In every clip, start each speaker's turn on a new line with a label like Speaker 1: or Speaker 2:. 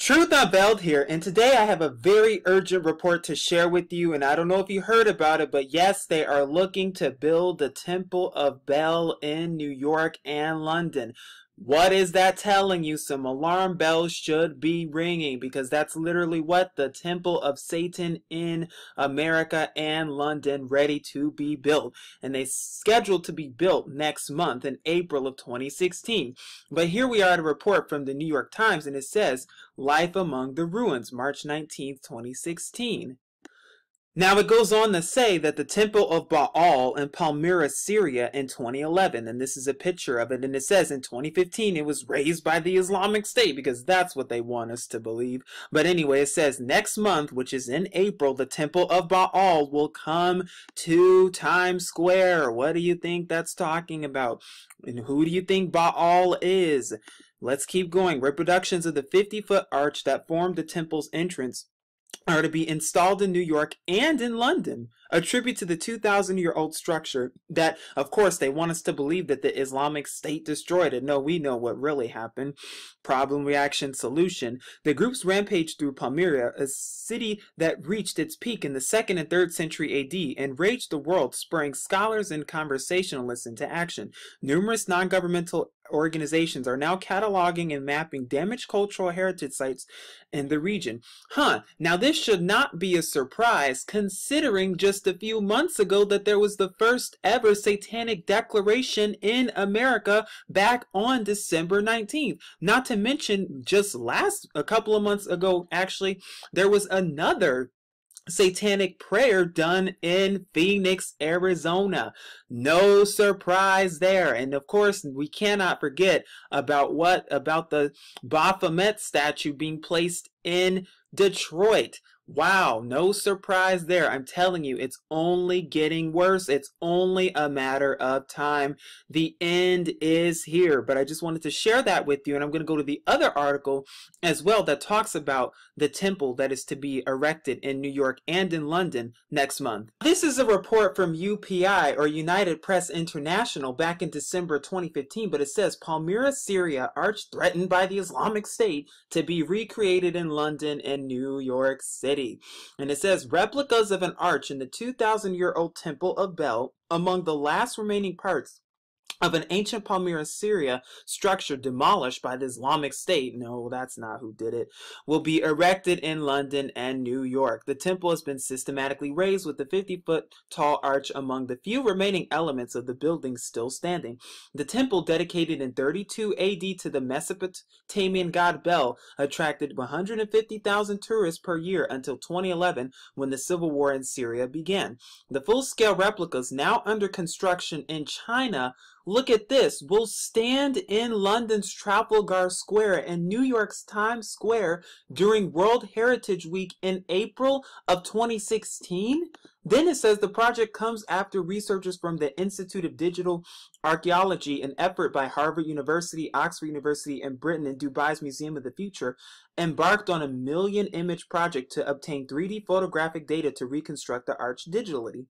Speaker 1: Truth Unveiled here, and today I have a very urgent report to share with you, and I don't know if you heard about it, but yes, they are looking to build the Temple of Baal in New York and London. What is that telling you? Some alarm bells should be ringing, because that's literally what the Temple of Satan in America and London ready to be built. And they scheduled to be built next month in April of 2016. But here we are at a report from the New York Times, and it says, Life Among the Ruins, March 19th, 2016. Now it goes on to say that the Temple of Baal in Palmyra, Syria in 2011, and this is a picture of it, and it says in 2015 it was raised by the Islamic State, because that's what they want us to believe. But anyway, it says next month, which is in April, the Temple of Baal will come to Times Square. What do you think that's talking about? And who do you think Baal is? Let's keep going. Reproductions of the 50-foot arch that formed the temple's entrance are to be installed in New York and in London, a tribute to the 2,000-year-old structure that, of course, they want us to believe that the Islamic State destroyed it. No, we know what really happened. Problem, reaction, solution. The group's rampage through Palmyra, a city that reached its peak in the 2nd and 3rd century AD, enraged the world, spurring scholars and conversationalists into action. Numerous non-governmental organizations are now cataloging and mapping damaged cultural heritage sites in the region. Now this should not be a surprise, considering just a few months ago that there was the first ever satanic declaration in America back on December 19th. Not to mention, just a couple of months ago, actually, there was another satanic prayer done in Phoenix, Arizona. No surprise there. And of course, we cannot forget about the Baphomet statue being placed in Detroit. Wow, no surprise there. I'm telling you, it's only getting worse. It's only a matter of time. The end is here. But I just wanted to share that with you, and I'm going to go to the other article as well that talks about the temple that is to be erected in New York and in London next month. This is a report from UPI, or United Press International, back in December 2015, but it says Palmyra, Syria, arch threatened by the Islamic State to be recreated in London and New York City. And it says replicas of an arch in the 2,000-year-old Temple of Baal, among the last remaining parts of an ancient Palmyra, Syria structure demolished by the Islamic State, no, that's not who did it, will be erected in London and New York. The temple has been systematically raised, with the 50-foot tall arch among the few remaining elements of the building still standing. The temple, dedicated in 32 AD to the Mesopotamian god Baal, attracted 150,000 tourists per year until 2011, when the civil war in Syria began. The full-scale replicas, now under construction in China, look at this, will stand in London's Trafalgar Square and New York's Times Square during World Heritage Week in April of 2016. Then it says the project comes after researchers from the Institute of Digital Archaeology, an effort by Harvard University, Oxford University, and Britain, and Dubai's Museum of the Future, embarked on a million-image project to obtain 3D photographic data to reconstruct the arch digitally.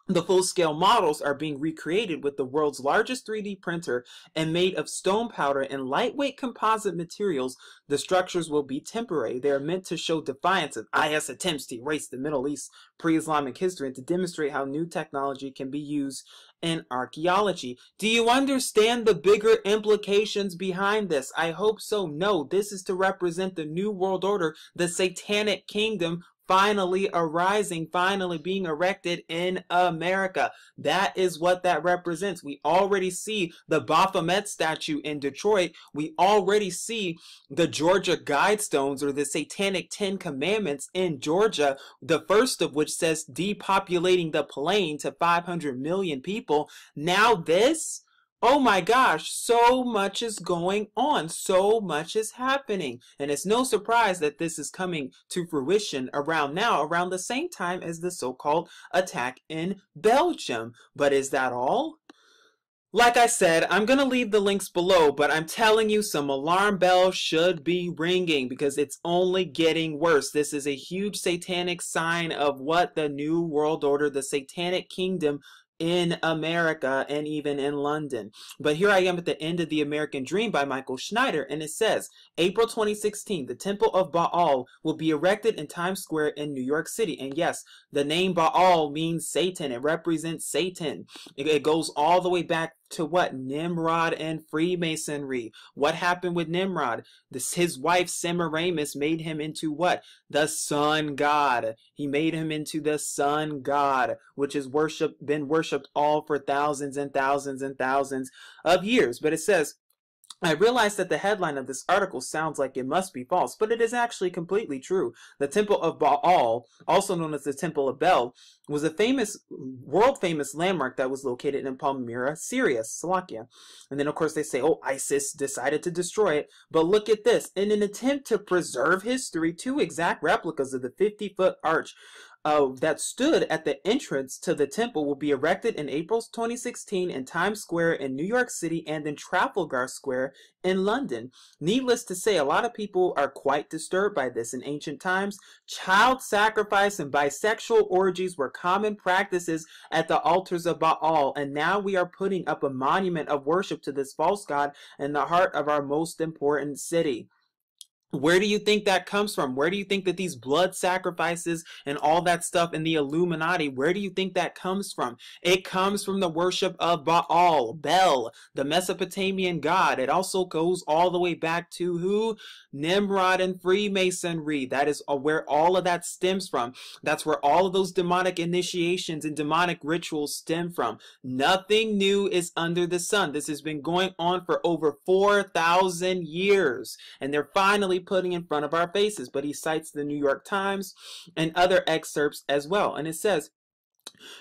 Speaker 1: The full-scale models are being recreated with the world's largest 3D printer and made of stone powder and lightweight composite materials. The structures will be temporary. They are meant to show defiance of IS attempts to erase the Middle East pre-Islamic history and to demonstrate how new technology can be used in archaeology. Do you understand the bigger implications behind this? I hope so. No, this is to represent the New World Order, the Satanic Kingdom, finally arising, finally being erected in America. That is what that represents. We already see the Baphomet statue in Detroit. We already see the Georgia Guidestones, or the Satanic 10 Commandments in Georgia, the first of which says depopulating the plain to 500 million people. Now this? Oh my gosh, so much is going on. So much is happening. And it's no surprise that this is coming to fruition around the same time as the so-called attack in Belgium. But is that all? Like I said, I'm going to leave the links below, but I'm telling you, some alarm bells should be ringing, because it's only getting worse. This is a huge satanic sign of what the New World Order, the Satanic Kingdom, in America and even in London. But here I am at the end of The American Dream by Michael Schneider, and it says, April 2016, the Temple of Baal will be erected in Times Square in New York City. And yes, the name Baal means Satan. It represents Satan. It goes all the way back to what? Nimrod and Freemasonry. What happened with Nimrod? His wife Semiramis made him into what? The sun god. He made him into the sun god, which has been worshipped all for thousands and thousands and thousands of years. But it says, I realize that the headline of this article sounds like it must be false, but it is actually completely true. The Temple of Baal, also known as the Temple of Baal, was a famous, world-famous landmark that was located in Palmyra, Syria, Slovakia. And then, of course, they say, oh, ISIS decided to destroy it. But look at this. In an attempt to preserve history, 2 exact replicas of the 50-foot arch that stood at the entrance to the temple will be erected in April 2016 in Times Square in New York City and in Trafalgar Square in London. Needless to say, a lot of people are quite disturbed by this. In ancient times, child sacrifice and bisexual orgies were common practices at the altars of Baal, and now we are putting up a monument of worship to this false god in the heart of our most important city. Where do you think that comes from? Where do you think that these blood sacrifices and all that stuff in the Illuminati, where do you think that comes from? It comes from the worship of Baal, the Mesopotamian god. It also goes all the way back to who? Nimrod and Freemasonry. That is where all of that stems from. That's where all of those demonic initiations and demonic rituals stem from. Nothing new is under the sun. This has been going on for over 4,000 years, and they're finally putting in front of our faces. But he cites the New York Times and other excerpts as well. And it says,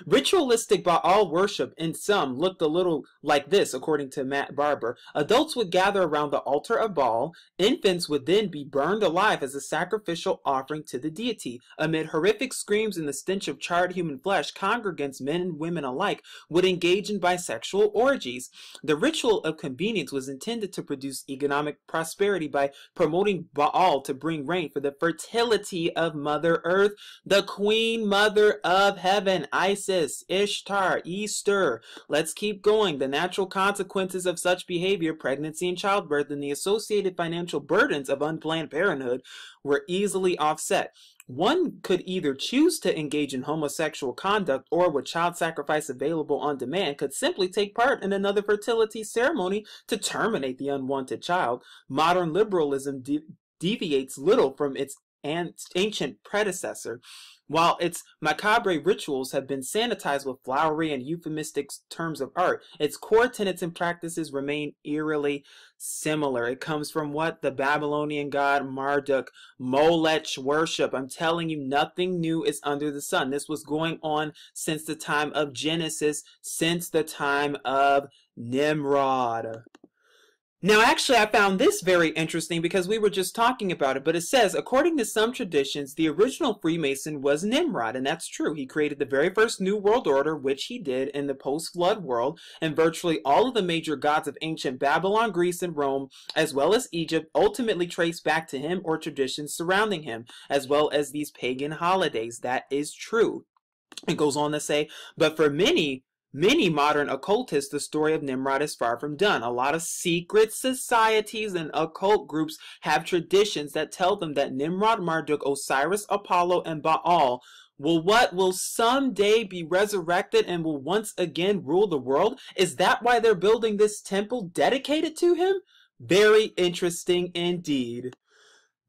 Speaker 1: ritualistic Baal worship in some looked a little like this, according to Matt Barber. Adults would gather around the altar of Baal. Infants would then be burned alive as a sacrificial offering to the deity. Amid horrific screams and the stench of charred human flesh, congregants, men and women alike, would engage in bisexual orgies. The ritual of convenience was intended to produce economic prosperity by promoting Baal to bring rain for the fertility of Mother Earth, the Queen Mother of Heaven. Isis, Ishtar, Easter. Let's keep going. The natural consequences of such behavior, pregnancy and childbirth, and the associated financial burdens of unplanned parenthood were easily offset. One could either choose to engage in homosexual conduct, or with child sacrifice available on demand, could simply take part in another fertility ceremony to terminate the unwanted child. Modern liberalism deviates little from its ancient predecessor. While its macabre rituals have been sanitized with flowery and euphemistic terms of art, its core tenets and practices remain eerily similar. It comes from what? The Babylonian god Marduk, Molech worship. I'm telling you, nothing new is under the sun. This was going on since the time of Genesis, since the time of Nimrod. Now, actually, I found this very interesting because we were just talking about it, but it says, according to some traditions, the original Freemason was Nimrod, and that's true. He created the very first New World Order, which he did in the post-flood world, and virtually all of the major gods of ancient Babylon, Greece, and Rome, as well as Egypt, ultimately trace back to him or traditions surrounding him, as well as these pagan holidays. That is true. It goes on to say, but for many modern occultists, the story of Nimrod is far from done. A lot of secret societies and occult groups have traditions that tell them that Nimrod, Marduk, Osiris, Apollo, and Baal will someday be resurrected and will once again rule the world. Is that why they're building this temple dedicated to him? Very interesting indeed.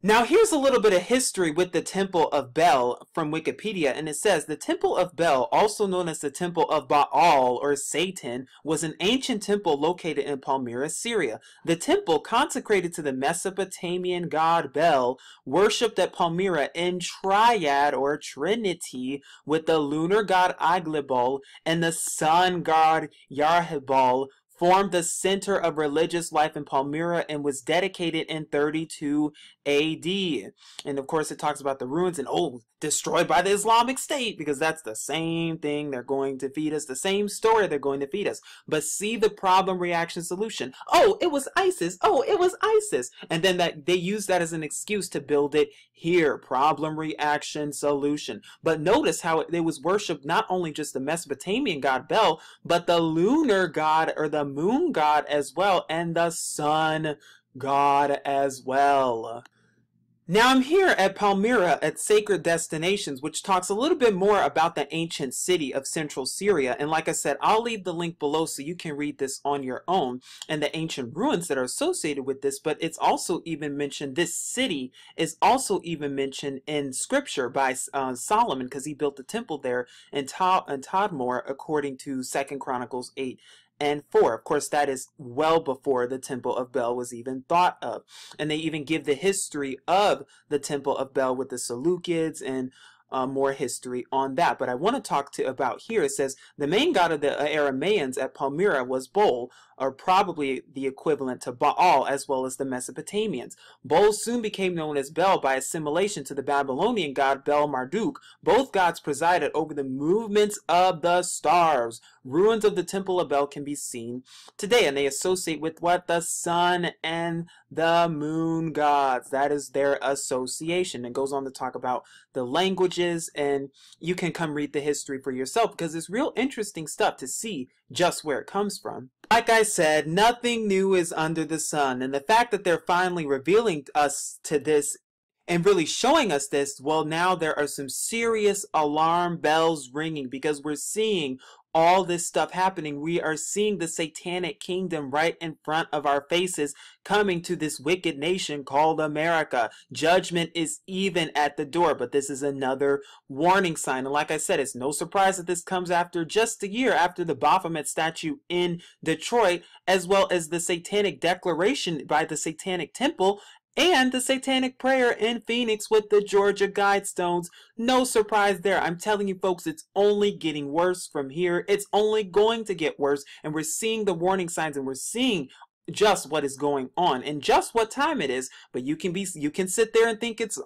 Speaker 1: Now here's a little bit of history with the Temple of Baal from Wikipedia, and it says, the Temple of Baal, also known as the Temple of Baal or Satan, was an ancient temple located in Palmyra, Syria. The temple, consecrated to the Mesopotamian god Baal, worshipped at Palmyra in triad or trinity with the lunar god Aglibol and the sun god Yarhibal, formed the center of religious life in Palmyra and was dedicated in 32 AD. And of course, it talks about the ruins and, oh, destroyed by the Islamic State, because that's the same thing they're going to feed us, the same story they're going to feed us. But see the problem, reaction, solution. Oh, it was ISIS. Oh, it was ISIS. And then that they use that as an excuse to build it here. Problem, reaction, solution. But notice how it was worshipped not only just the Mesopotamian god Bel, but the lunar god or the moon god as well, and the sun god as well. Now I'm here at Palmyra at Sacred Destinations, which talks a little bit more about the ancient city of central Syria. And like I said, I'll leave the link below so you can read this on your own and the ancient ruins that are associated with this. But it's also even mentioned, this city is also even mentioned in scripture by Solomon, because he built the temple there in Tadmor, according to 2 Chronicles 8:4. Of course, that is well before the Temple of Bel was even thought of. And they even give the history of the Temple of Bel with the Seleucids and more history on that. But I want to talk about here. It says the main god of the Aramaeans at Palmyra was Baal, or probably the equivalent to Baal, as well as the Mesopotamians. Baal soon became known as Bel by assimilation to the Babylonian god Bel Marduk. Both gods presided over the movements of the stars. Ruins of the Temple of Bel can be seen today, and they associate with what? The sun and the moon gods. That is their association. It goes on to talk about the languages, and you can come read the history for yourself, because it's real interesting stuff to see just where it comes from. Like I said, nothing new is under the sun, and the fact that they're finally revealing us to this and really showing us this, well, now there are some serious alarm bells ringing, because we're seeing all this stuff happening. We are seeing the satanic kingdom right in front of our faces coming to this wicked nation called America. Judgment is even at the door, but this is another warning sign. And like I said, it's no surprise that this comes after just a year after the Baphomet statue in Detroit, as well as the satanic declaration by the Satanic Temple and the satanic prayer in Phoenix with the Georgia Guidestones. No surprise there. I'm telling you folks, it's only getting worse from here. It's only going to get worse, and we're seeing the warning signs, and we're seeing just what is going on and just what time it is. But you can sit there and think it's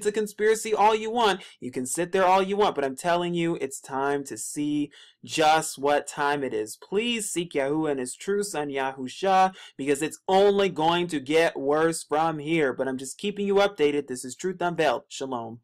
Speaker 1: a conspiracy all you want. You can sit there all you want, but I'm telling you, it's time to see just what time it is. Please seek Yahuwah and his true son Yahusha, because it's only going to get worse from here. But I'm just keeping you updated. This is Truth Unveiled. Shalom.